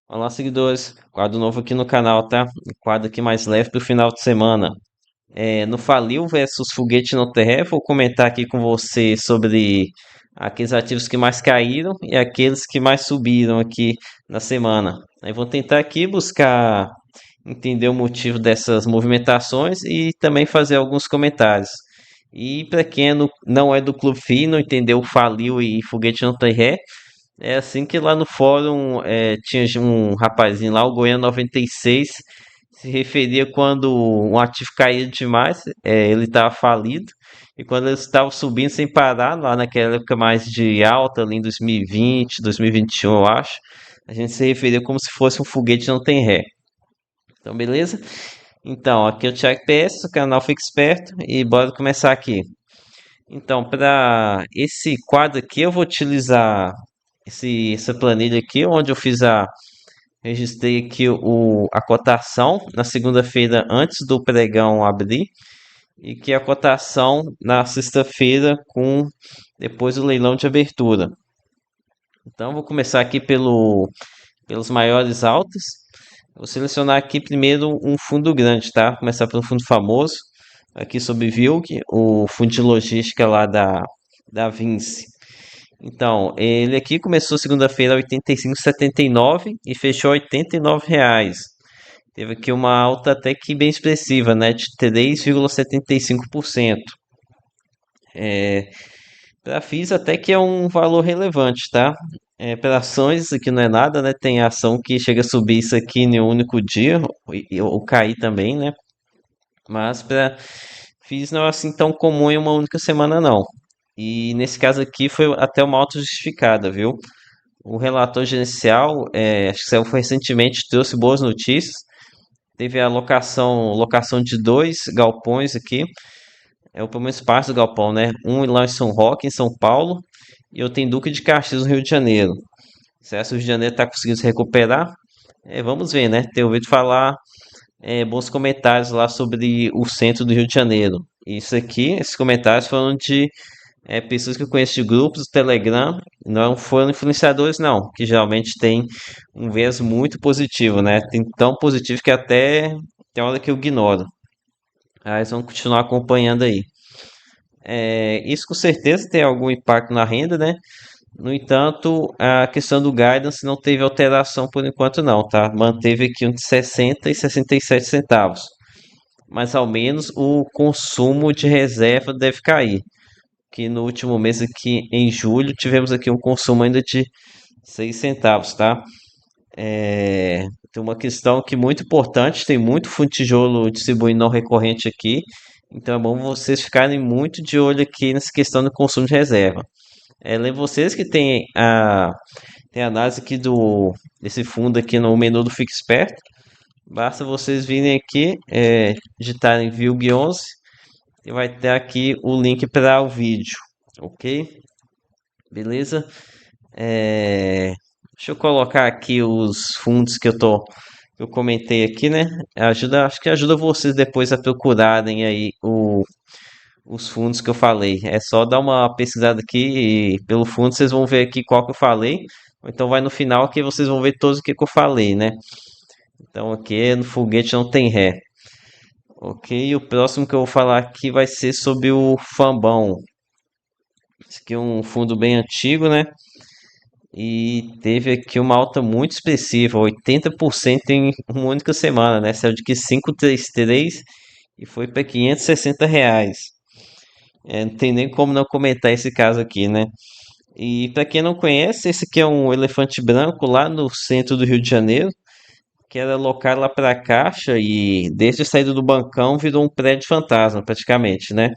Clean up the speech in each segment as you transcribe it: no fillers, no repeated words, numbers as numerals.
Olá, seguidores. Quadro novo aqui no canal, tá? Quadro aqui mais leve para o final de semana. No Faliu versus Foguete no Terra, vou comentar aqui com você sobre aqueles ativos que mais caíram e aqueles que mais subiram aqui na semana. Aí vou tentar aqui buscar entender o motivo dessas movimentações e também fazer alguns comentários. E para quem não é do Clube FI, não entendeu Faliu e Foguete no Terra, é assim que lá no fórum tinha um rapazinho lá, o Goiano 96, se referia quando um ativo caía demais, ele estava falido, e quando eles estavam subindo sem parar, lá naquela época mais de alta, ali em 2020, 2021, eu acho, a gente se referia como se fosse um foguete não tem ré. Então, beleza? Então, aqui é o Thiago PS, o canal Fica Esperto, e bora começar aqui. Então, para esse quadro aqui, eu vou utilizar essa planilha aqui, onde eu registrei aqui a cotação na segunda-feira antes do pregão abrir e que é a cotação na sexta-feira com depois do leilão de abertura. Então, vou começar aqui pelos maiores altos. Vou selecionar aqui primeiro um fundo grande, tá? Vou começar pelo fundo famoso, aqui sobre Vilg, o fundo de logística lá da Vinci. Então, ele aqui começou segunda-feira a 85,79 e fechou a R$ 89. Teve aqui uma alta até que bem expressiva, né, de 3,75%. É, para FIIs até que é um valor relevante, tá? Para ações isso aqui não é nada, né? Tem ação que chega a subir isso aqui em um único dia ou cair também, né? Mas para FIIs não é assim tão comum em uma única semana, não. E nesse caso aqui foi até uma auto justificada, viu? O relator gerencial, acho que saiu recentemente, trouxe boas notícias. Teve a locação de dois galpões aqui, pelo menos parte do galpão, né? Um lá em São Roque, em São Paulo, e outro em Duque de Caxias, no Rio de Janeiro. Se o Rio de Janeiro está conseguindo se recuperar, vamos ver, né? Tenho ouvido falar bons comentários lá sobre o centro do Rio de Janeiro. Isso aqui, esses comentários foram de pessoas que eu conheço de grupos do Telegram, não foram influenciadores, não, que geralmente tem um viés muito positivo, né? Tem tão positivo que até tem hora que eu ignoro. Aí eles vão continuar acompanhando aí. Isso com certeza tem algum impacto na renda, né? No entanto, a questão do guidance não teve alteração por enquanto, não, tá? Manteve aqui um de 60 e 67 centavos. Mas ao menos o consumo de reserva deve cair, que no último mês aqui em julho tivemos aqui um consumo ainda de 6 centavos, tá? Tem uma questão que muito importante, tem muito fundo de tijolo distribuindo não recorrente aqui, então é bom vocês ficarem muito de olho aqui nessa questão do consumo de reserva. Lembro vocês que tem a análise aqui desse fundo aqui no menu do Fique Esperto, basta vocês virem aqui, digitarem VILG11 e vai ter aqui o link para o vídeo, ok? Beleza? Deixa eu colocar aqui os fundos que eu comentei aqui, né? Acho que ajuda vocês depois a procurarem aí os fundos que eu falei. É só dar uma pesquisada aqui e pelo fundo vocês vão ver aqui qual que eu falei. Ou então vai no final que vocês vão ver todos o que eu falei, né? Então aqui no foguete não tem ré. Ok, o próximo que eu vou falar aqui vai ser sobre o Fambão. Esse aqui é um fundo bem antigo, né? E teve aqui uma alta muito expressiva, 80% em uma única semana, né? Saiu de que 533 e foi para R$ 560. Não tem nem como não comentar esse caso aqui, né? E para quem não conhece, esse aqui é um elefante branco lá no centro do Rio de Janeiro, que era locado lá para a Caixa e desde a saída do bancão virou um prédio fantasma praticamente, né?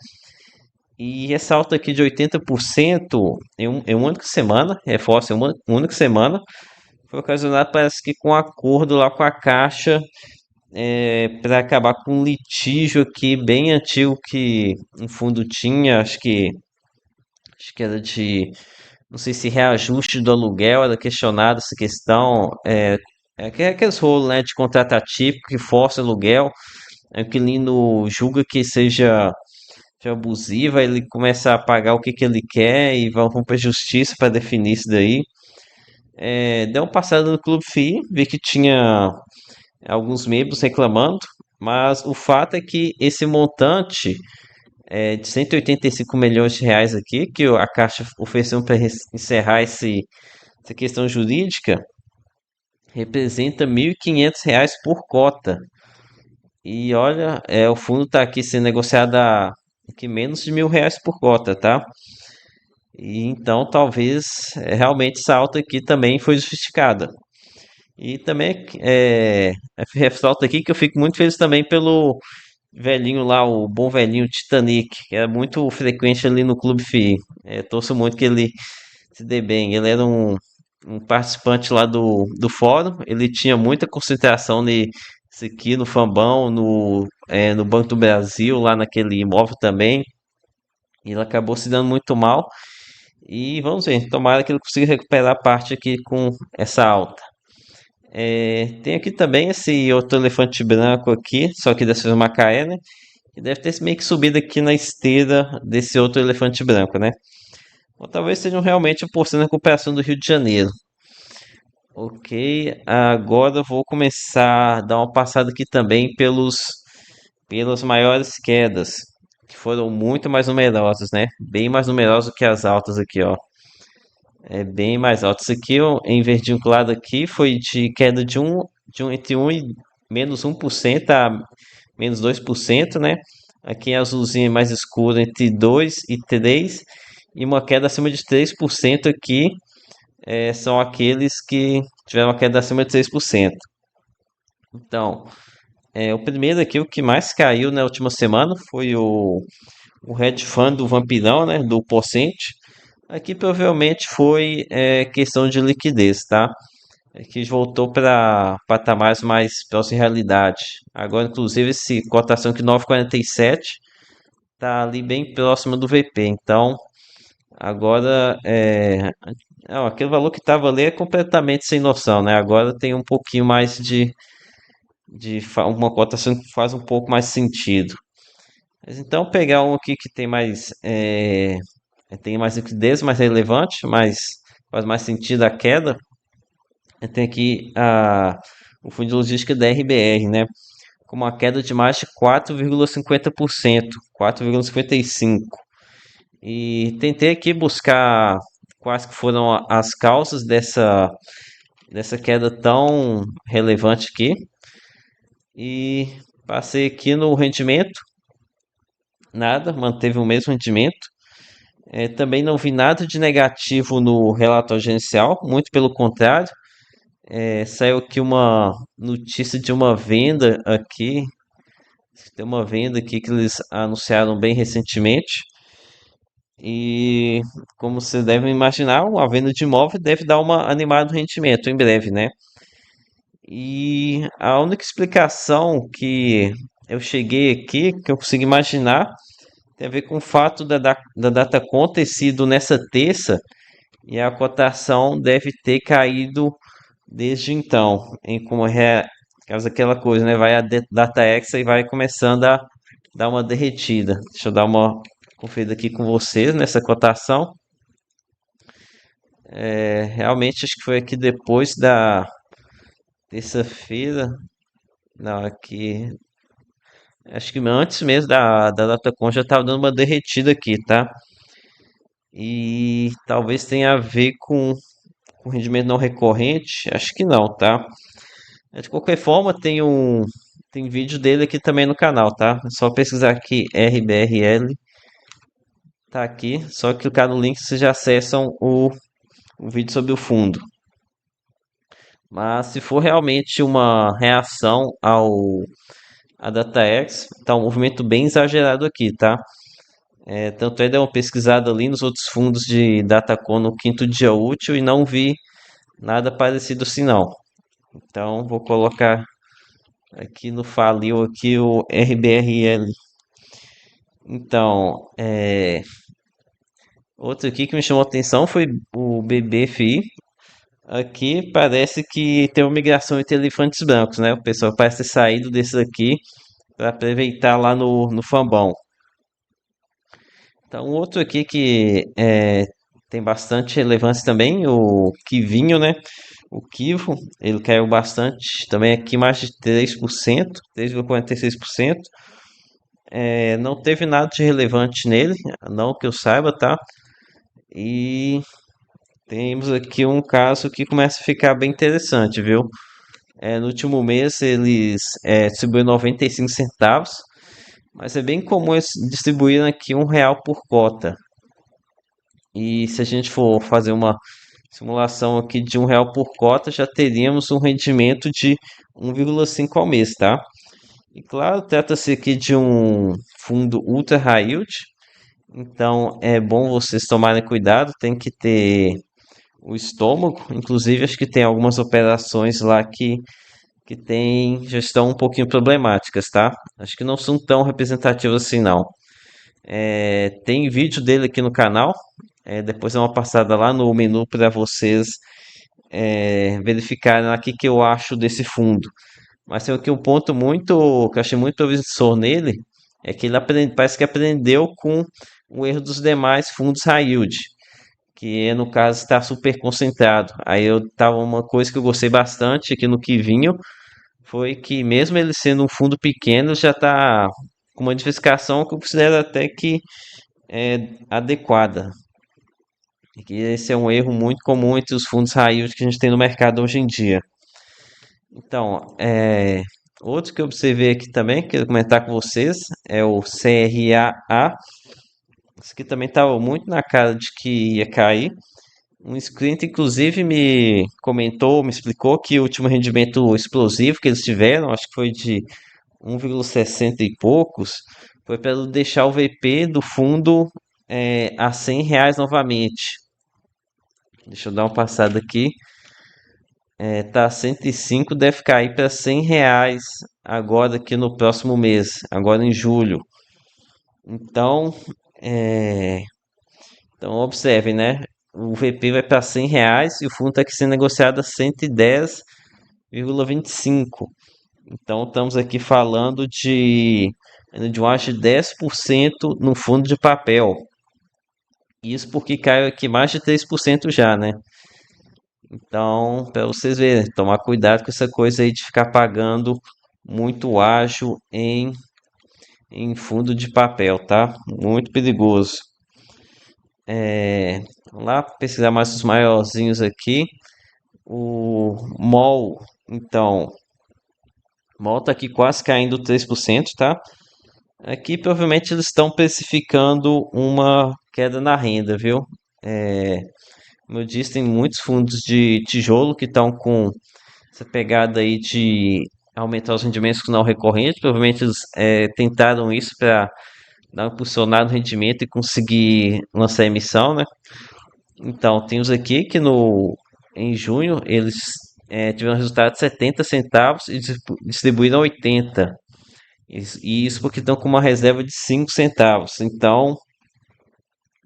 E essa alta aqui de 80% em uma única semana, reforço, em uma única semana, foi ocasionado, parece que com um acordo lá com a Caixa para acabar com um litígio aqui bem antigo que um fundo tinha, acho que era de, não sei se reajuste do aluguel, era questionado essa questão, que é aqueles rolos, né, de contrato atípico que força aluguel, o inquilino julga que seja abusiva, ele começa a pagar o que ele quer e vão para a justiça para definir isso daí. Deu uma passada no Clube FI, vi que tinha alguns membros reclamando, mas o fato é que esse montante de 185 milhões de reais aqui, que a Caixa ofereceu para encerrar essa questão jurídica, representa 1.500 reais por cota. E olha, o fundo está aqui sendo negociado a que menos de 1.000 reais por cota, tá? E então talvez realmente essa alta aqui também foi justificada. E também ressalto aqui que eu fico muito feliz também pelo velhinho lá, o bom velhinho Titanic, que é muito frequente ali no Clube FI. Torço muito que ele se dê bem. Ele era um participante lá do fórum, ele tinha muita concentração nesse aqui no Fambão, no Banco do Brasil, lá naquele imóvel também. E ele acabou se dando muito mal. E vamos ver, tomara que ele consiga recuperar a parte aqui com essa alta. Tem aqui também esse outro elefante branco aqui, só que dessa vez Macaé, né? Que deve ter meio que subido aqui na esteira desse outro elefante branco, né? Ou talvez sejam realmente apostando na recuperação do Rio de Janeiro. Ok, agora eu vou começar a dar uma passada aqui também pelas maiores quedas, que foram muito mais numerosas, né? Bem mais numerosas do que as altas aqui, ó. É bem mais alto. Isso aqui, ó, em verdinho claro aqui, foi de queda entre um e menos 1% a menos 2%, né? Aqui em azulzinho mais escuro, entre 2 e 3%. E uma queda acima de 3% aqui são aqueles que tiveram uma queda acima de 6%. Então, o primeiro aqui, o que mais caiu na última semana, foi o hedge fund do Vampirão, né? Do Pocente. Aqui provavelmente foi questão de liquidez, tá? Que voltou para patamares mais próximos à realidade. Agora, inclusive, esse cotação aqui 9,47 tá ali bem próximo do VP. Então, agora aquele valor que estava ali é completamente sem noção, né? Agora tem um pouquinho mais uma cotação que faz um pouco mais sentido. Mas então pegar um aqui que tem mais liquidez, mais relevante, mas faz mais sentido a queda. Tem aqui o Fundo de Logística da RBR, né? Com uma queda de mais de 4,50%, 4,55%. E tentei aqui buscar quais que foram as causas dessa queda tão relevante aqui. E passei aqui no rendimento, nada, manteve o mesmo rendimento. Também não vi nada de negativo no relatório gerencial, muito pelo contrário. Saiu aqui uma notícia de uma venda aqui. Tem uma venda aqui que eles anunciaram bem recentemente. E como você deve imaginar, uma venda de imóvel deve dar uma animada no rendimento em breve, né? E a única explicação que eu cheguei aqui, que eu consigo imaginar, tem a ver com o fato da Datacom ter sido nessa terça e a cotação deve ter caído desde então, em como causa aquela coisa, né? Vai a DataX e vai começando a dar uma derretida. Deixa eu dar uma conferida aqui com vocês nessa cotação. Realmente acho que foi aqui depois da terça-feira. Não, aqui. Acho que antes mesmo da Datacom já estava dando uma derretida aqui, tá? E talvez tenha a ver com rendimento não recorrente. Acho que não, tá? De qualquer forma, tem vídeo dele aqui também no canal, tá? É só pesquisar aqui RBRL, tá aqui. Só clicar no link vocês já acessam o vídeo sobre o fundo. Mas se for realmente uma reação a DataX, tá um movimento bem exagerado aqui, tá? Tanto é dar uma pesquisada ali nos outros fundos de Datacom no quinto dia útil e não vi nada parecido assim não. Então vou colocar aqui no Falil aqui o RBRL. Então, outro aqui que me chamou a atenção foi o BBFI. Aqui parece que tem uma migração entre elefantes brancos, né? O pessoal parece ter saído desse aqui para aproveitar lá no Fambão. Então, outro aqui que tem bastante relevância também, o Kivinho, né? O Kivo, ele caiu bastante, também aqui mais de 3%, 3,46%. Não teve nada de relevante nele, não que eu saiba, tá? E temos aqui um caso que começa a ficar bem interessante, viu? No último mês eles distribuíram 95 centavos, mas é bem comum eles distribuírem aqui R$ 1 por cota. E se a gente for fazer uma simulação aqui de R$ 1 por cota, já teríamos um rendimento de 1,5 ao mês, tá? E claro, trata-se aqui de um fundo ultra high yield, então é bom vocês tomarem cuidado, tem que ter o estômago. Inclusive, acho que tem algumas operações lá que já estão um pouquinho problemáticas, tá? Acho que não são tão representativas assim, não. Tem vídeo dele aqui no canal. Depois é uma passada lá no menu para vocês verificarem aqui que eu acho desse fundo. Mas tem aqui um ponto muito que eu achei muito promissor nele, é que ele parece que aprendeu com o erro dos demais fundos high yield, que no caso está super concentrado. Aí eu tava uma coisa que eu gostei bastante aqui no Kivinho, foi que mesmo ele sendo um fundo pequeno, já está com uma diversificação que eu considero até que adequada. E que esse é um erro muito comum entre os fundos high yield que a gente tem no mercado hoje em dia. Então, outro que eu observei aqui também, quero comentar com vocês, é o CRAA. Esse aqui também estava muito na cara de que ia cair. Um inscrito, inclusive, me comentou, me explicou que o último rendimento explosivo que eles tiveram, acho que foi de 1,60 e poucos, foi para deixar o VP do fundo a R$ 100 novamente. Deixa eu dar uma passada aqui. Tá 105, deve cair para R$ 100 agora aqui no próximo mês, agora em julho. Então, é, então observe, né? O VP vai para R$ 100 e o fundo está aqui sendo negociado a 110,25. Então estamos aqui falando de um acho de 10% no fundo de papel. Isso porque caiu aqui mais de 3% já, né? Então, para vocês verem, tomar cuidado com essa coisa aí de ficar pagando muito ágil em fundo de papel, tá? Muito perigoso. Vamos lá pesquisar mais os maiorzinhos aqui. O MOL, então, MOL tá aqui quase caindo 3%, tá? Aqui provavelmente eles estão precificando uma queda na renda, viu? É, Como eu disse, tem muitos fundos de tijolo que estão com essa pegada aí de aumentar os rendimentos não recorrentes. Provavelmente eles tentaram isso para dar uma impulsionada no rendimento e conseguir lançar a emissão, né? Então, temos aqui que em junho eles tiveram um resultado de 70 centavos e distribuíram 80. E isso porque estão com uma reserva de 5 centavos. Então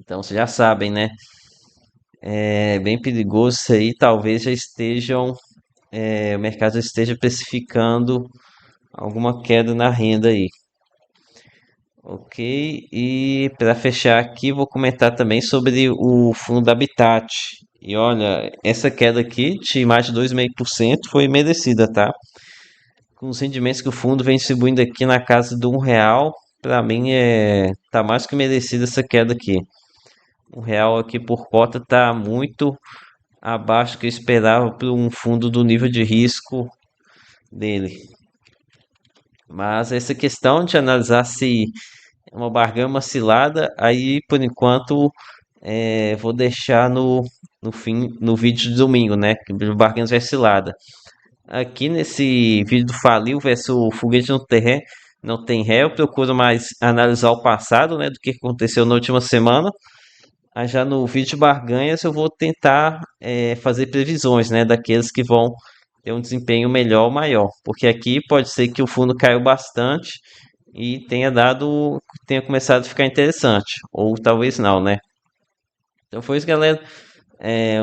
vocês já sabem, né? É bem perigoso isso aí. Talvez já estejam, o mercado já esteja precificando alguma queda na renda aí. Ok, e para fechar aqui, vou comentar também sobre o fundo Habitat. E olha, essa queda aqui de mais de 2,5% foi merecida, tá? Com os rendimentos que o fundo vem distribuindo aqui na casa de R$ 1, para mim tá mais que merecida essa queda aqui. R$ 1 aqui por cota tá muito abaixo do que eu esperava para um fundo do nível de risco dele. Mas essa questão de analisar se é uma barganha ou uma cilada, aí por enquanto vou deixar no fim, no vídeo de domingo, né? Barganhas versus cilada. Aqui nesse vídeo do Faliu versus Foguete não tem ré, eu procuro mais analisar o passado, né? Do que aconteceu na última semana. Aí já no vídeo de barganhas eu vou tentar fazer previsões, né? Daqueles que vão ter um desempenho melhor ou maior. Porque aqui pode ser que o fundo caiu bastante e tenha começado a ficar interessante. Ou talvez não, né? Então foi isso, galera.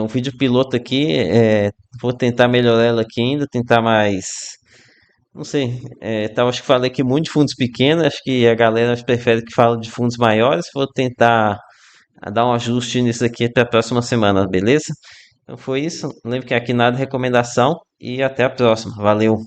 Um vídeo piloto aqui. Vou tentar melhorar ela aqui ainda, tentar mais. Não sei. Acho que falei aqui muito de fundos pequenos. Acho que a galera prefere que fale de fundos maiores. Vou tentar a dar um ajuste nisso aqui até a próxima semana, beleza? Então foi isso. Lembro que aqui nada é recomendação e até a próxima. Valeu!